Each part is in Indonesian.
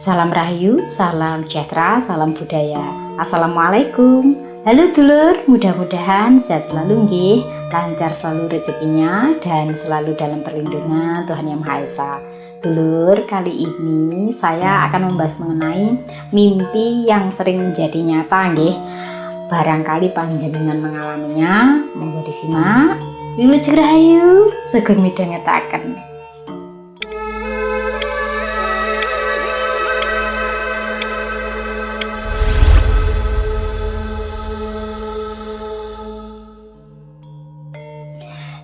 Salam Rahayu, salam sejahtera, salam budaya. Assalamualaikum. Halo dulur, mudah-mudahan sehat selalu nggih, lancar selalu rezekinya dan selalu dalam perlindungan Tuhan Yang Maha Esa. Dulur, kali ini saya akan membahas mengenai mimpi yang sering menjadi nyata nggih. Barangkali panjenengan mengalaminya, monggo disimak. Wilujeng Rahayu, sugeng midhangetaken.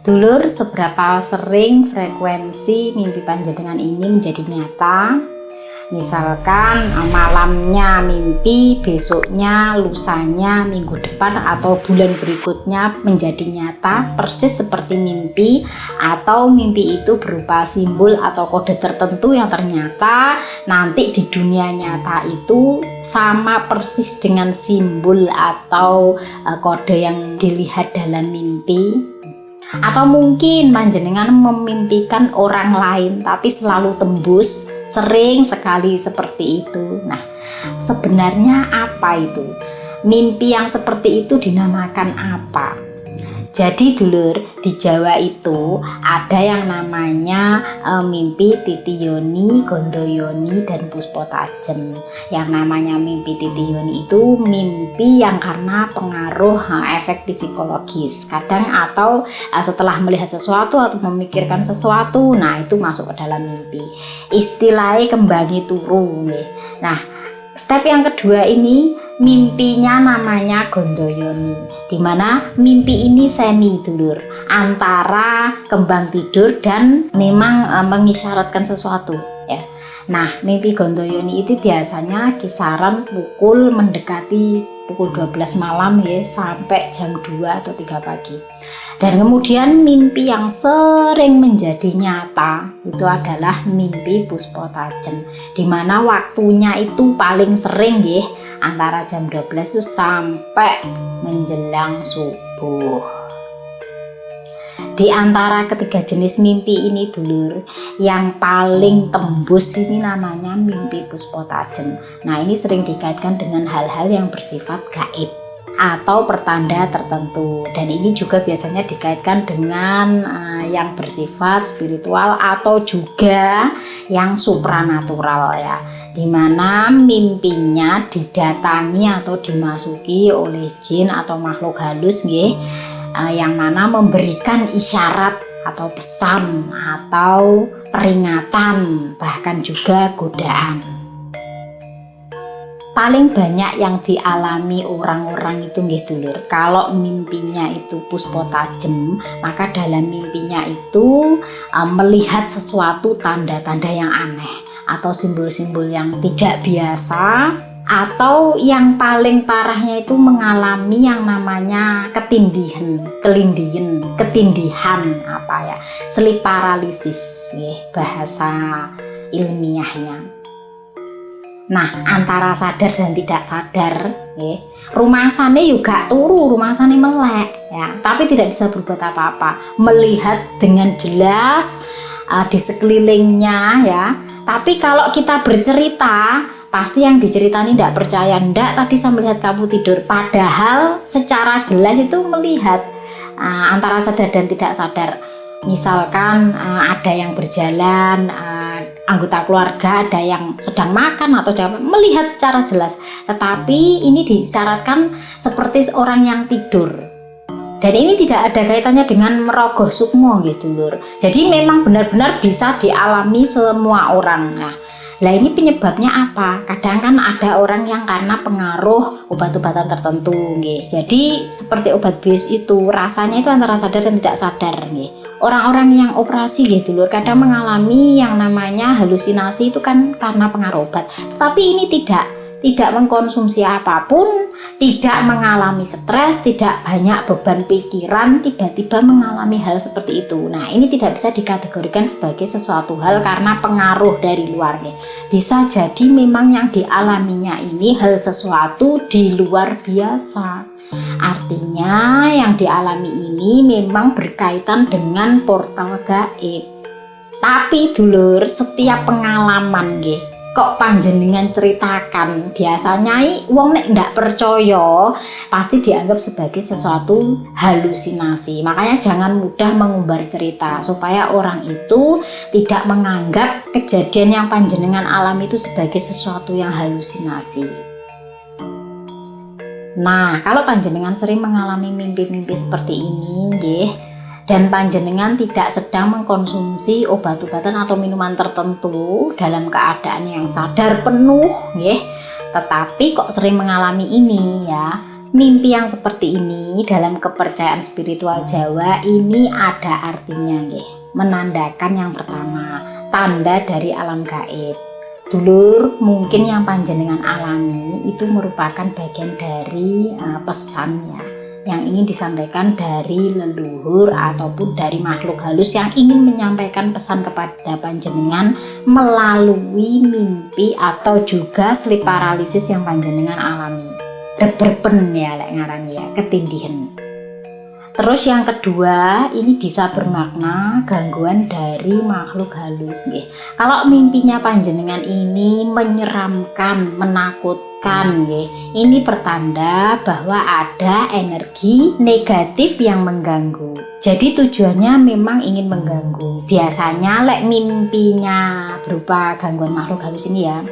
Dulur, seberapa sering frekuensi mimpi panjenengan ini menjadi nyata? Misalkan malamnya mimpi, besoknya, lusanya, minggu depan atau bulan berikutnya menjadi nyata persis seperti mimpi, atau mimpi itu berupa simbol atau kode tertentu yang ternyata nanti di dunia nyata itu sama persis dengan simbol atau kode yang dilihat dalam mimpi. Atau mungkin panjenengan memimpikan orang lain tapi selalu tembus, sering sekali seperti itu. Nah, sebenarnya apa itu? Mimpi yang seperti itu dinamakan apa? Jadi dulur, di Jawa itu ada yang namanya mimpi Titiyoni, Gondoyoni, dan Puspotajem. Yang namanya mimpi Titiyoni itu mimpi yang karena pengaruh efek psikologis. Kadang atau setelah melihat sesuatu atau memikirkan sesuatu, nah itu masuk ke dalam mimpi. Istilahnya kembangi turu. Nah, step yang kedua ini mimpinya namanya Gondoyoni, dimana mimpi ini semi dulur, antara kembang tidur dan memang mengisyaratkan sesuatu ya. Nah, mimpi Gondoyoni itu biasanya kisaran pukul mendekati pukul 12 malam ya, sampai jam 2 atau 3 pagi. Dan kemudian mimpi yang sering menjadi nyata itu adalah mimpi Puspotajem, dimana waktunya itu paling sering ya, antara jam 12 itu sampai menjelang subuh. Di antara ketiga jenis mimpi ini dulur, yang paling tembus ini namanya mimpi Puspotajem. Nah, ini sering dikaitkan dengan hal-hal yang bersifat gaib atau pertanda tertentu, dan ini juga biasanya dikaitkan dengan yang bersifat spiritual atau juga yang supranatural ya, dimana mimpinya didatangi atau dimasuki oleh jin atau makhluk halus nggih, yang mana memberikan isyarat atau pesan atau peringatan, bahkan juga godaan. Paling banyak yang dialami orang-orang itu nggih dulur, kalau mimpinya itu Puspotajem, maka dalam mimpinya itu melihat sesuatu tanda-tanda yang aneh atau simbol-simbol yang tidak biasa, atau yang paling parahnya itu mengalami yang namanya ketindihan apa ya, sleep paralysis bahasa ilmiahnya. Nah, antara sadar dan tidak sadar rumangsane juga turu, rumangsane melek ya, tapi tidak bisa berbuat apa-apa, melihat dengan jelas di sekelilingnya ya. Tapi kalau kita bercerita, pasti yang diceritani tidak percaya, ndak tadi saya melihat kamu tidur, padahal secara jelas itu melihat antara sadar dan tidak sadar. Misalkan ada yang berjalan, anggota keluarga ada yang sedang makan atau melihat secara jelas, tetapi ini disyaratkan seperti orang yang tidur, dan ini tidak ada kaitannya dengan merogoh sukmo gitu lur. Jadi memang benar-benar bisa dialami semua orang. Nah, ini penyebabnya apa? Kadang kan ada orang yang karena pengaruh obat-obatan tertentu nggih. Jadi seperti obat bius itu rasanya itu antara sadar dan tidak sadar nggih. Orang-orang yang operasi gitu lur kadang mengalami yang namanya halusinasi, itu kan karena pengaruh obat. Tapi ini tidak mengkonsumsi apapun, tidak mengalami stres, tidak banyak beban pikiran, tiba-tiba mengalami hal seperti itu. Nah, ini tidak bisa dikategorikan sebagai sesuatu hal karena pengaruh dari luarnya. Bisa jadi memang yang dialaminya ini hal sesuatu di luar biasa. Artinya yang dialami ini memang berkaitan dengan portal gaib. Tapi dulur, setiap pengalaman kok panjenengan ceritakan. Biasanya wong nek ndak percaya pasti dianggap sebagai sesuatu halusinasi. Makanya jangan mudah mengumbar cerita supaya orang itu tidak menganggap kejadian yang panjenengan alami itu sebagai sesuatu yang halusinasi. Nah, kalau panjenengan sering mengalami mimpi-mimpi seperti ini, nggih, dan panjenengan tidak sedang mengkonsumsi obat-obatan atau minuman tertentu dalam keadaan yang sadar penuh, nggih, tetapi kok sering mengalami ini ya. Mimpi yang seperti ini dalam kepercayaan spiritual Jawa ini ada artinya, nggih. Menandakan yang pertama, tanda dari alam gaib. Dulur, mungkin yang panjenengan alami itu merupakan bagian dari pesan ya, yang ingin disampaikan dari leluhur ataupun dari makhluk halus yang ingin menyampaikan pesan kepada panjenengan melalui mimpi atau juga sleep paralysis yang panjenengan alami. Reberpen ya lek ngarani ya, ketindihan. Terus yang kedua, ini bisa bermakna gangguan dari makhluk halus nggih. Kalau mimpinya panjenengan ini menyeramkan, menakutkan nggih, ini pertanda bahwa ada energi negatif yang mengganggu. Jadi tujuannya memang ingin mengganggu. Biasanya lek mimpinya berupa gangguan makhluk halus ini ya,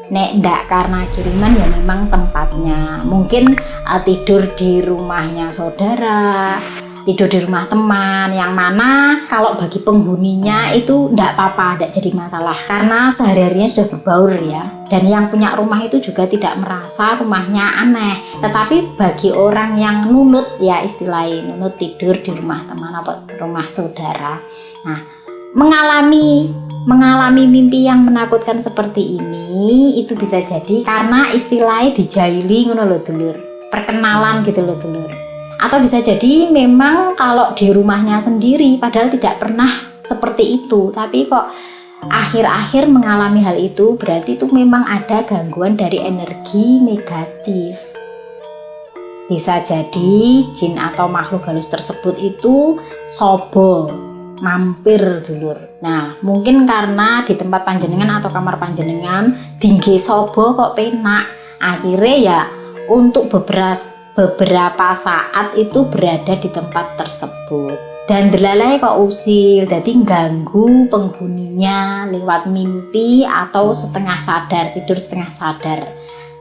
nek ndak karena kiriman ya memang tempatnya. Mungkin tidur di rumahnya saudara, tidur di rumah teman, yang mana kalau bagi penghuninya itu ndak apa-apa, ndak jadi masalah karena sehari-harinya sudah berbaur ya. Dan yang punya rumah itu juga tidak merasa rumahnya aneh. Tetapi bagi orang yang nunut ya, istilahnya nunut tidur di rumah teman atau rumah saudara, nah mengalami mimpi yang menakutkan seperti ini, itu bisa jadi karena istilahnya dijaili ngono lho dulur, perkenalan gitu lho dulur. Atau bisa jadi memang kalau di rumahnya sendiri padahal tidak pernah seperti itu, tapi kok akhir-akhir mengalami hal itu, berarti itu memang ada gangguan dari energi negatif. Bisa jadi jin atau makhluk halus tersebut itu sobo, mampir dulur. Nah, mungkin karena di tempat panjenengan atau kamar panjenengan tinggi sobo kok penak, akhirnya ya untuk beberapa saat itu berada di tempat tersebut dan delalai kok usil, jadi ganggu penghuninya lewat mimpi atau setengah sadar, tidur setengah sadar.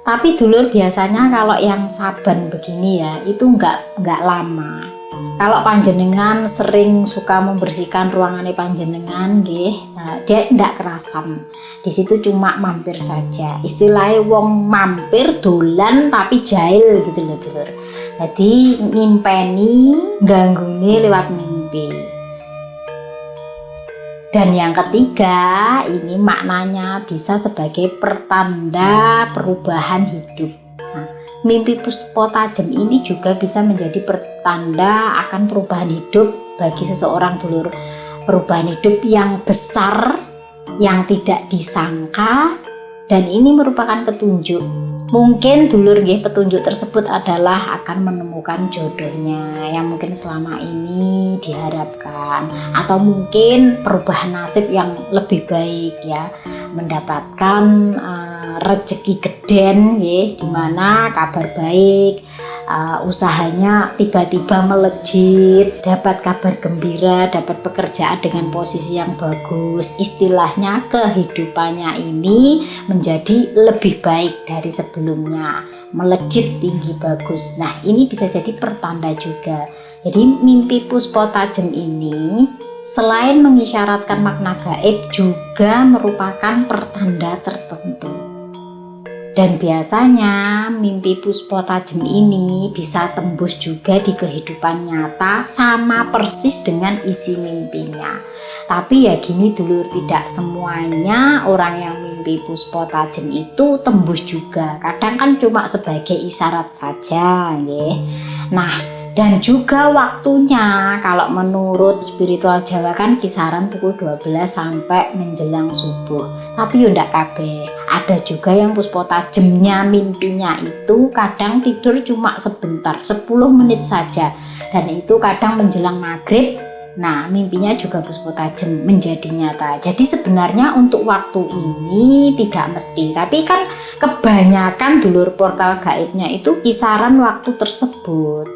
Tapi dulur, biasanya kalau yang saban begini ya itu nggak lama. Kalau panjenengan sering suka membersihkan ruangan panjenengan nggih, nah, dia ndak kerasam. Di situ cuma mampir saja. Istilahnya wong mampir dolan tapi jahil gitu loh dulur. Jadi ngimpeni ganggune lewat mimpi. Dan yang ketiga, ini maknanya bisa sebagai pertanda perubahan hidup. Nah, mimpi puspo tajem ini juga bisa menjadi pertanda akan perubahan hidup bagi seseorang dulur. Perubahan hidup yang besar, yang tidak disangka, dan ini merupakan petunjuk. Mungkin dulur nggih, petunjuk tersebut adalah akan menemukan jodohnya yang mungkin selama ini diharapkan, atau mungkin perubahan nasib yang lebih baik ya, mendapatkan rezeki geden nggih, di mana kabar baik, usahanya tiba-tiba melejit, dapat kabar gembira, dapat pekerjaan dengan posisi yang bagus. Istilahnya kehidupannya ini menjadi lebih baik dari sebelumnya, melejit tinggi bagus. Nah, ini bisa jadi pertanda juga. Jadi mimpi puspo tajem ini selain mengisyaratkan makna gaib juga merupakan pertanda tertentu. Dan biasanya mimpi puspo tajem ini bisa tembus juga di kehidupan nyata sama persis dengan isi mimpinya. Tapi ya gini dulur, tidak semuanya orang yang mimpi puspo tajem itu tembus juga. Kadang kan cuma sebagai isyarat saja, nggih. Nah, dan juga waktunya kalau menurut spiritual Jawa kan kisaran pukul 12 sampai menjelang subuh. Tapi yo ndak kabeh. Ada juga yang puspo tajemnya mimpinya itu kadang tidur cuma sebentar, 10 menit saja. Dan itu kadang menjelang maghrib, Nah, mimpinya juga Puspa Tajem menjadi nyata. Jadi sebenarnya untuk waktu ini tidak mesti, tapi kan kebanyakan dulur portal gaibnya itu kisaran waktu tersebut.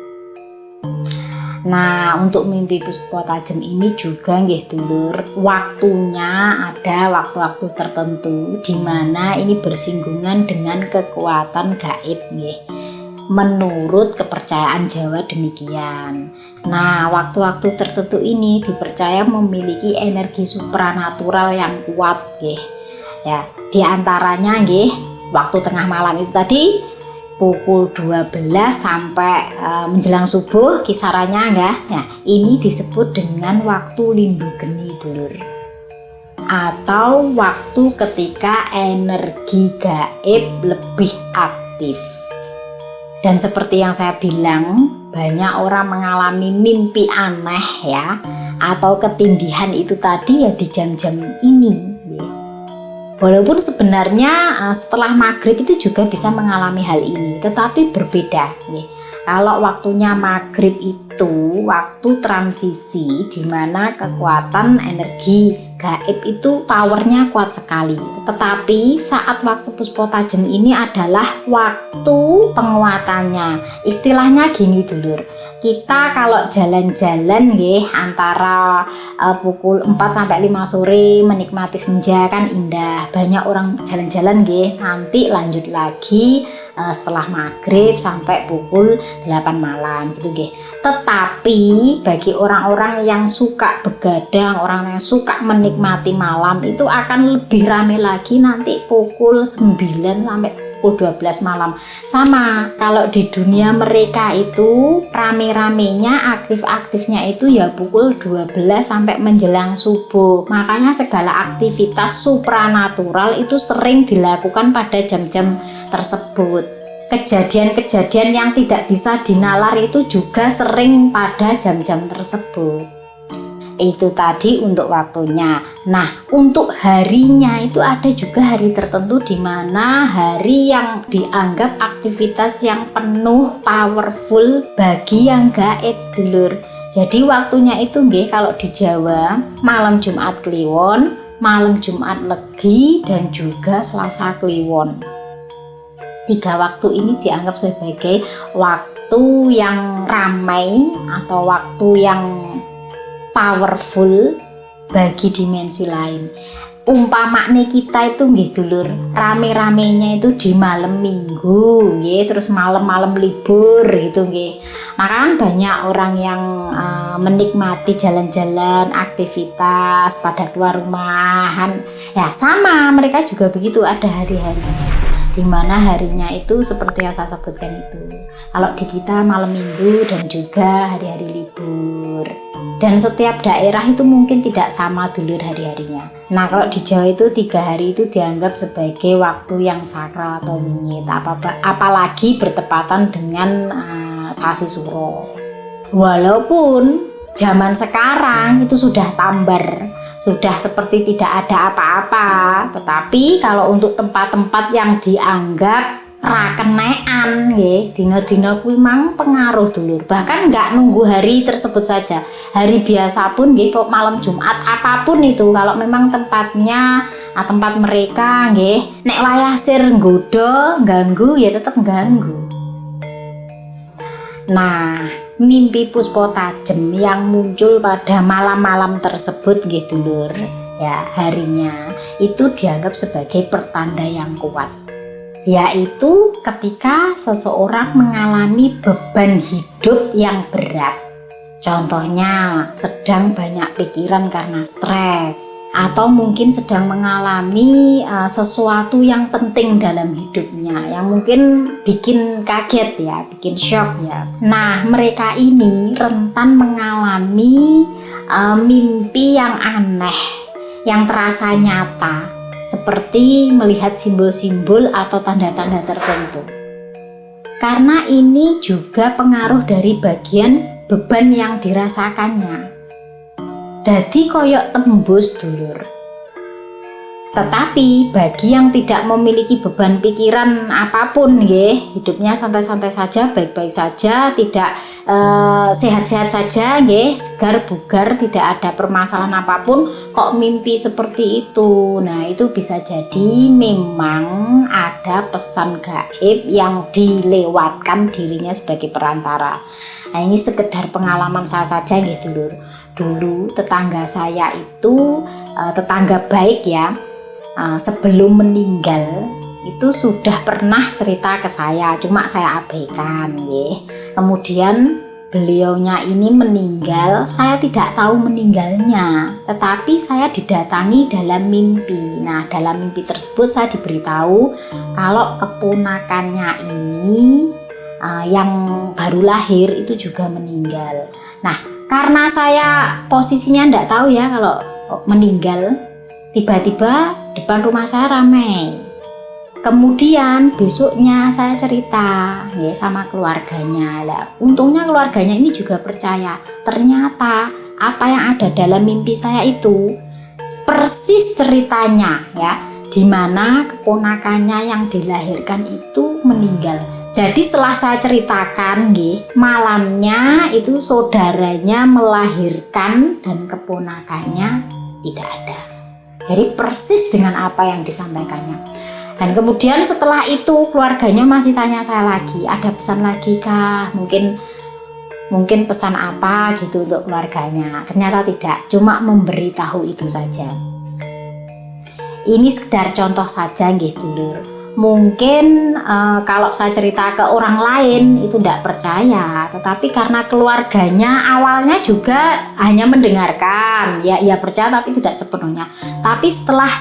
Nah, untuk mimpi Puspa Tajem ini juga nggih dulur, waktunya ada waktu-waktu tertentu di mana ini bersinggungan dengan kekuatan gaib nggih. Menurut kepercayaan Jawa demikian. Nah, waktu-waktu tertentu ini dipercaya memiliki energi supranatural yang kuat nggih. Ya, di antaranya nggih, waktu tengah malam itu tadi pukul 12 sampai menjelang subuh kisarannya enggak. Ya, ini disebut dengan waktu lindu geni dulur. Atau waktu ketika energi gaib lebih aktif. Dan seperti yang saya bilang, banyak orang mengalami mimpi aneh ya, atau ketindihan itu tadi ya di jam-jam ini. Walaupun sebenarnya setelah maghrib itu juga bisa mengalami hal ini, tetapi berbeda. Kalau waktunya maghrib itu waktu transisi di mana kekuatan energi gaib itu powernya kuat sekali. Tetapi saat waktu Puspa Tajem ini adalah waktu penguatannya. Istilahnya gini dulur, kita kalau jalan-jalan nggih antara pukul 4 sampai 5 sore menikmati senja kan indah. Banyak orang jalan-jalan nggih, nanti lanjut lagi setelah maghrib sampai pukul 8 malam gitu nggih. Tetapi bagi orang-orang yang suka begadang, orang yang suka menikmati malam itu akan lebih rame lagi nanti pukul 9 sampai pukul 12 malam. Sama kalau di dunia mereka itu rame-ramenya, aktif-aktifnya itu ya pukul 12 sampai menjelang subuh. Makanya segala aktivitas supranatural itu sering dilakukan pada jam-jam tersebut. Kejadian-kejadian yang tidak bisa dinalar itu juga sering pada jam-jam tersebut. Itu tadi untuk waktunya. Nah, untuk harinya itu ada juga hari tertentu di mana hari yang dianggap aktivitas yang penuh powerful bagi yang gaib dulur. Jadi waktunya itu nggih kalau di Jawa malam Jumat Kliwon, malam Jumat Legi dan juga Selasa Kliwon. 3 waktu ini dianggap sebagai waktu yang ramai atau waktu yang powerful bagi dimensi lain. Umpamane kita itu nggih dulur, rame-ramenya itu di malam Minggu nggih, terus malam-malam libur gitu nggih. Maka banyak orang yang menikmati jalan-jalan, aktivitas pada keluar rumahan. Ya sama, mereka juga begitu, ada hari-harinya. Di mana harinya itu seperti yang saya sebutkan itu. Kalau di kita malam Minggu dan juga hari-hari libur. Dan setiap daerah itu mungkin tidak sama dulur hari-harinya. Nah, kalau di Jawa itu 3 hari itu dianggap sebagai waktu yang sakral atau winyit. Apalagi bertepatan dengan sasi suro. Walaupun zaman sekarang itu sudah tambar, sudah seperti tidak ada apa-apa, tetapi kalau untuk tempat-tempat yang dianggap rakenean nggih, dina-dina kuwi mang pengaruh dulur. Bahkan nggak nunggu hari tersebut saja, hari biasa pun nggih, malam Jumat apapun itu, kalau memang tempatnya tempat mereka nggih, nek wayah sir nggoda ganggu ya tetap ganggu. Nah, mimpi Puspa Tajem yang muncul pada malam-malam tersebut nggih dulur, ya harinya itu dianggap sebagai pertanda yang kuat, yaitu ketika seseorang mengalami beban hidup yang berat. Contohnya sedang banyak pikiran karena stres, atau mungkin sedang mengalami sesuatu yang penting dalam hidupnya yang mungkin bikin kaget ya, bikin shock ya. Nah, mereka ini rentan mengalami mimpi yang aneh yang terasa nyata, seperti melihat simbol-simbol atau tanda-tanda tertentu. Karena ini juga pengaruh dari bagian beban yang dirasakannya. Dadi koyok tembus dulur. Tetapi bagi yang tidak memiliki beban pikiran apapun, nggih, hidupnya santai-santai saja, baik-baik saja, tidak sehat-sehat saja, nggih, segar bugar, tidak ada permasalahan apapun, kok mimpi seperti itu. Nah, itu bisa jadi memang ada pesan gaib yang dilewatkan dirinya sebagai perantara. Nah, ini sekedar pengalaman saya saja, nggih, dulur. Dulu tetangga saya itu tetangga baik ya. Sebelum meninggal itu sudah pernah cerita ke saya, cuma saya abaikan, nggih. Kemudian beliaunya ini meninggal, saya tidak tahu meninggalnya, tetapi saya didatangi dalam mimpi. Nah, dalam mimpi tersebut saya diberitahu kalau keponakannya ini yang baru lahir itu juga meninggal. Nah, karena saya posisinya tidak tahu ya kalau meninggal, tiba-tiba depan rumah saya ramai. Kemudian besoknya saya cerita ya sama keluarganya. Lah, untungnya keluarganya ini juga percaya. Ternyata apa yang ada dalam mimpi saya itu persis ceritanya ya, di mana keponakannya yang dilahirkan itu meninggal. Jadi setelah saya ceritakan, malamnya itu saudaranya melahirkan dan keponakannya tidak ada. Jadi persis dengan apa yang disampaikannya. Dan kemudian setelah itu keluarganya masih tanya saya lagi, ada pesan lagi kah? Mungkin pesan apa gitu untuk keluarganya. Ternyata tidak, cuma memberitahu itu saja. Ini sekedar contoh saja, nggih, dulur. Mungkin kalau saya cerita ke orang lain itu tidak percaya, tetapi karena keluarganya awalnya juga hanya mendengarkan, ya percaya tapi tidak sepenuhnya. Tapi setelah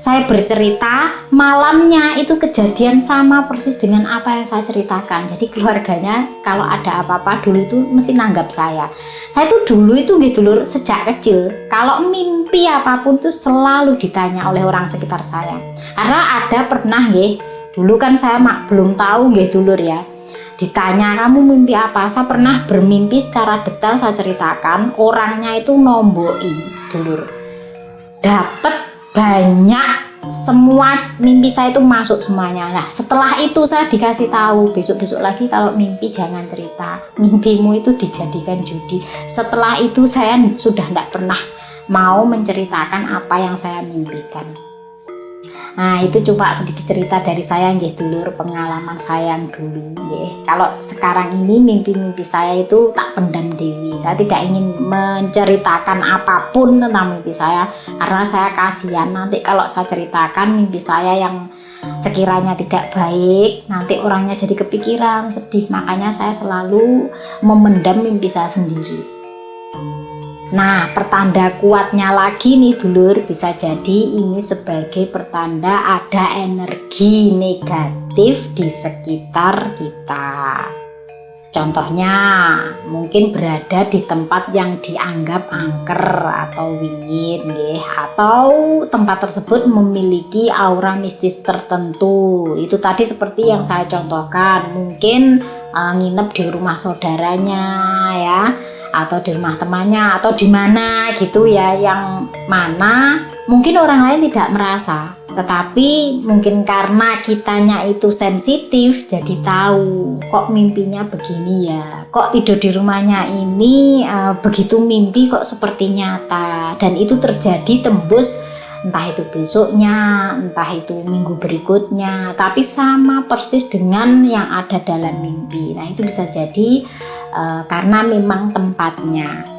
saya bercerita, malamnya itu kejadian sama persis dengan apa yang saya ceritakan. Jadi keluarganya kalau ada apa-apa dulu itu mesti nanggap saya. Saya tuh dulu itu gitu lur, sejak kecil kalau mimpi apapun tuh selalu ditanya oleh orang sekitar saya. Karena ada pernah dulu kan saya belum tahu dulur ya. Ditanya kamu mimpi apa? Saya pernah bermimpi secara detail saya ceritakan, orangnya itu nomboi dulur. Dapat banyak, semua mimpi saya itu masuk semuanya. Nah, setelah itu saya dikasih tahu besok-besok lagi kalau mimpi jangan cerita, mimpimu itu dijadikan judi. Setelah itu saya sudah tidak pernah mau menceritakan apa yang saya mimpikan. Nah, itu cuma sedikit cerita dari saya dulur, pengalaman saya yang dulu Kalau sekarang ini mimpi-mimpi saya itu tak pendam dewi. Saya tidak ingin menceritakan apapun tentang mimpi saya karena saya kasihan nanti kalau saya ceritakan mimpi saya yang sekiranya tidak baik, nanti orangnya jadi kepikiran, sedih. Makanya saya selalu memendam mimpi saya sendiri. Nah, pertanda kuatnya lagi nih dulur, bisa jadi ini sebagai pertanda ada energi negatif di sekitar kita. Contohnya, mungkin berada di tempat yang dianggap angker atau wingit, atau tempat tersebut memiliki aura mistis tertentu. Itu tadi seperti yang saya contohkan, mungkin nginep di rumah saudaranya ya, atau di rumah temannya, atau di mana gitu ya, yang mana mungkin orang lain tidak merasa, tetapi mungkin karena kitanya itu sensitif jadi tahu kok mimpinya begini ya, kok tidur di rumahnya ini begitu mimpi kok seperti nyata, dan itu terjadi tembus entah itu besoknya, entah itu minggu berikutnya, tapi sama persis dengan yang ada dalam mimpi. Nah, itu bisa jadi karena memang tempatnya.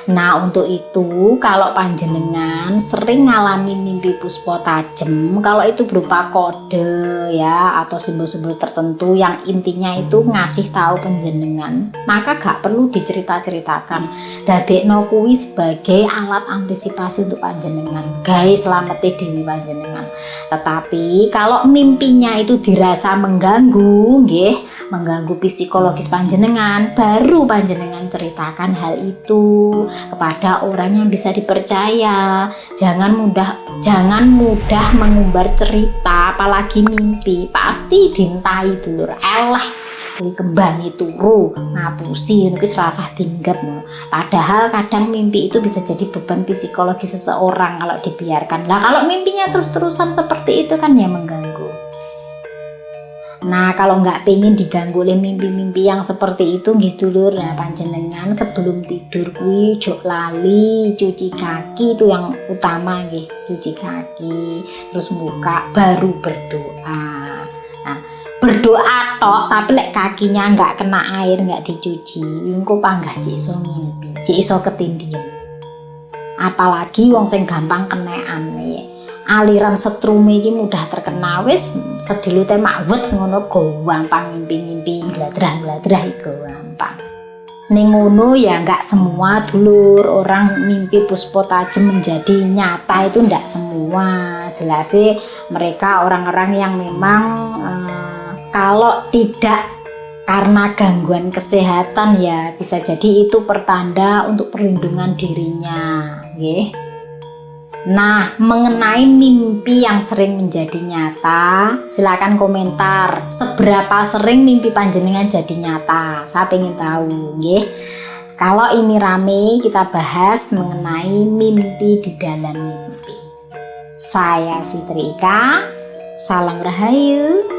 Nah, untuk itu kalau panjenengan sering ngalami mimpi puspa tajem, kalau itu berupa kode ya atau simbol-simbol tertentu yang intinya itu ngasih tahu panjenengan, maka gak perlu dicerita-ceritakan. Dadekno kuwi sebagai alat antisipasi untuk panjenengan, gawe slamete dewi panjenengan. Tetapi kalau mimpinya itu dirasa mengganggu, mengganggu psikologis panjenengan, baru panjenengan ceritakan hal itu kepada orang yang bisa dipercaya. Jangan mudah mengumbar cerita, apalagi mimpi. Pasti dintai dulur, eleh kembangnya turu ngapusi itu serasa tinggap. Padahal kadang mimpi itu bisa jadi beban psikologi seseorang kalau dibiarkan. Lah kalau mimpinya terus-terusan seperti itu kan ya mengganggu. Nah kalau nggak pengen diganggu oleh mimpi-mimpi yang seperti itu gitu lur, nah panjenengan sebelum tidur kuwi jok lali cuci kaki, itu yang utama nggih, cuci kaki terus buka baru berdoa. Nah berdoa tok tapi lek kakinya nggak kena air, nggak dicuci, engko panggah cek iso ngimpi, cek iso ketindihan. Apalagi wong sing gampang kenekan aliran setrume iki mudah terkena, wis sedilu temak wet ngono gampang ngimpi-ngimpi gladrah-gladrah iku gampang. Ning ngono ya enggak semua dulur orang mimpi puspa tajem menjadi nyata, itu enggak semua. Jelasnya mereka orang-orang yang memang kalau tidak karena gangguan kesehatan ya bisa jadi itu pertanda untuk perlindungan dirinya, nggih. Nah, mengenai mimpi yang sering menjadi nyata, silakan komentar. Seberapa sering mimpi panjenengan jadi nyata? Saya pengen tahu, nggih. Kalau ini rame, kita bahas mengenai mimpi di dalam mimpi. Saya Fitri Ika, salam rahayu.